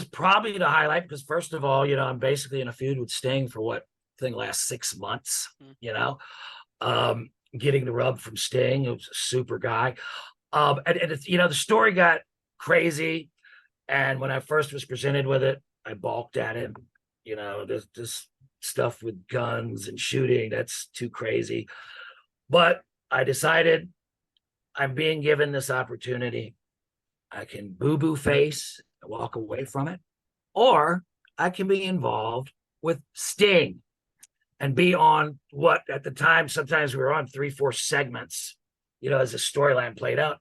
probably the highlight because first of all, I'm basically in a feud with Sting for what I think last 6 months, getting the rub from Sting, who was a super guy. And it's, the story got crazy. And when I first was presented with it, I balked at it. There's this stuff with guns and shooting. That's too crazy. But I decided I'm being given this opportunity. I can boo-boo face and walk away from it, or I can be involved with Sting and be on what at the time, sometimes we were on 3-4 segments, as the storyline played out.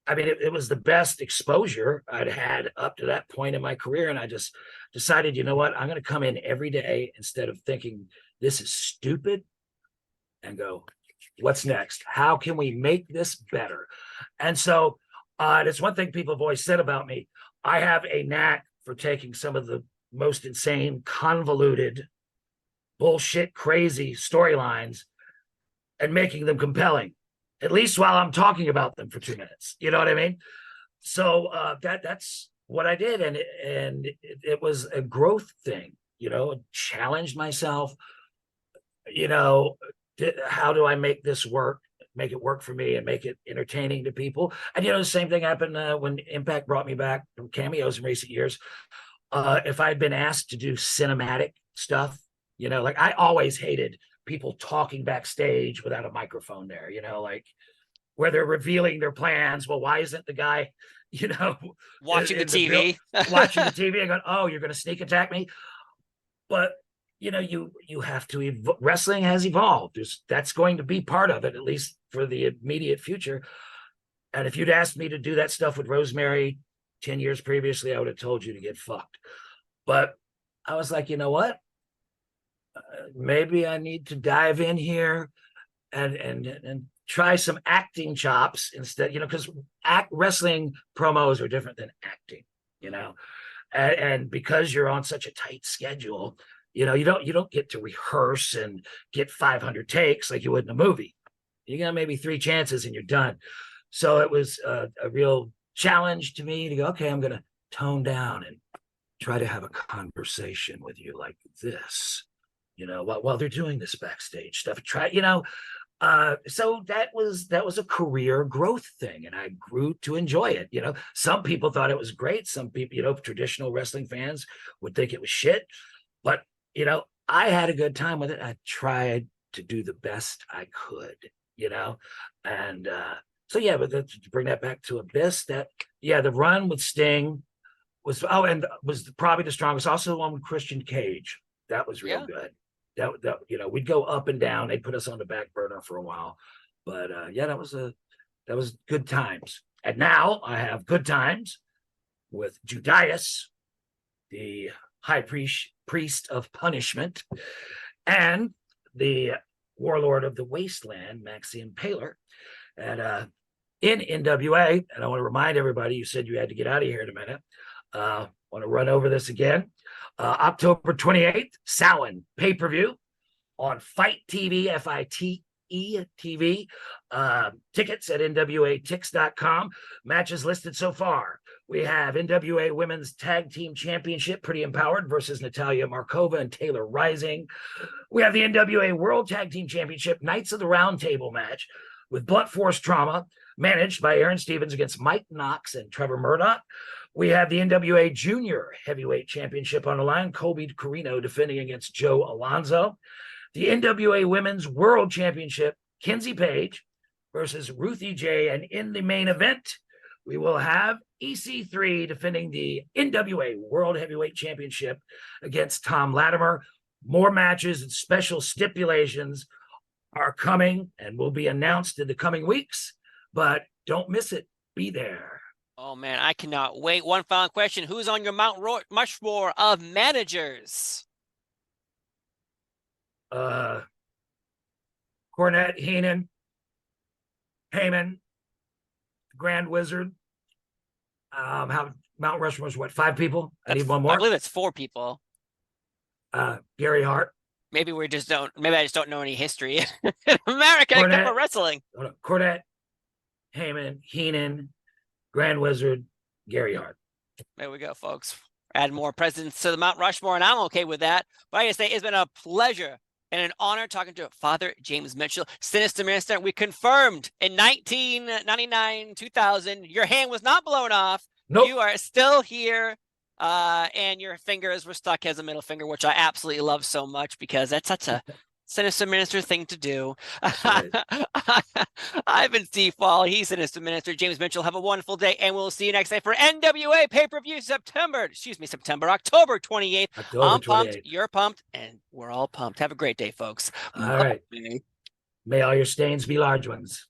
I mean, it was the best exposure I'd had up to that point in my career. And I just decided, you know what, I'm going to come in every day instead of thinking this is stupid and go, what's next? How can we make this better? And so that's one thing people have always said about me. I have a knack for taking some of the most insane, convoluted, bullshit, crazy storylines and making them compelling, at least while I'm talking about them for 2 minutes. You know what I mean? So that's what I did. And it was a growth thing, challenged myself, how do I make this work, make it work for me and make it entertaining to people? And, the same thing happened when Impact brought me back from cameos in recent years. If I'd been asked to do cinematic stuff, like I always hated people talking backstage without a microphone there, like where they're revealing their plans. Well, why isn't the guy, watching the TV, watching the TV and going, oh, you're going to sneak attack me? But, you have to, wrestling has evolved. That's going to be part of it, at least for the immediate future. And if you'd asked me to do that stuff with Rosemary 10 years previously, I would have told you to get fucked. But I was like, you know what? Maybe I need to dive in here and try some acting chops instead, because wrestling promos are different than acting, and because you're on such a tight schedule, you don't get to rehearse and get 500 takes like you would in a movie. You got maybe 3 chances and you're done. So it was a real challenge to me to go, okay, I'm going to tone down and try to have a conversation with you like this, while they're doing this backstage stuff. So that was a career growth thing, and I grew to enjoy it. Some people thought it was great. Some people, traditional wrestling fans would think it was shit, but I had a good time with it. I tried to do the best I could, and so yeah, but to bring that back to Abyss, the run with Sting and was probably the strongest. Also the one with Christian Cage, that was real good. That we'd go up and down. They put us on the back burner for a while, but that was good times. And now I have good times with Judas, the high priest of punishment, and the warlord of the wasteland, Maxime Paler, and in NWA. And I want to remind everybody, you said you had to get out of here in a minute. Want to run over this again. October 28th, Samhain pay-per-view on Fight TV, FITE TV. Tickets at NWATix.com. Matches listed so far. We have NWA Women's Tag Team Championship, Pretty Empowered versus Natalia Markova and Taylor Rising. We have the NWA World Tag Team Championship, Knights of the Round Table match with Blunt Force Trauma, managed by Aaron Stevens against Mike Knox and Trevor Murdoch. We have the NWA Junior Heavyweight Championship on the line, Colby Carino defending against Joe Alonzo. The NWA Women's World Championship, Kenzie Page versus Ruthie J. And in the main event, we will have EC3 defending the NWA World Heavyweight Championship against Tom Latimer. More matches and special stipulations are coming and will be announced in the coming weeks, but don't miss it. Be there. Oh, man, I cannot wait. One final question. Who's on your Mount Rushmore of managers? Cornette, Heenan, Heyman, Grand Wizard. How Mount Rushmore's what? 5 people? I need one more. I believe it's 4 people. Gary Hart. Maybe I just don't know any history in America except for wrestling. Cornette, Heyman, Heenan, Grand Wizard, Gary Hart. There we go, folks. Add more presidents to the Mount Rushmore, and I'm okay with that. But I gotta say, it's been a pleasure and an honor talking to Father James Mitchell, Sinister Minister. We confirmed in 1999, 2000, your hand was not blown off. Nope. You are still here, and your fingers were stuck as a middle finger, which I absolutely love so much because that's such a Sinister Minister thing to do. Right. I've been Steve Fall. He's Sinister Minister. James Mitchell. Have a wonderful day, and we'll see you next time for NWA pay-per-view October 28th. I'm pumped. You're pumped, and we're all pumped. Have a great day, folks. All right. May all your stains be large ones.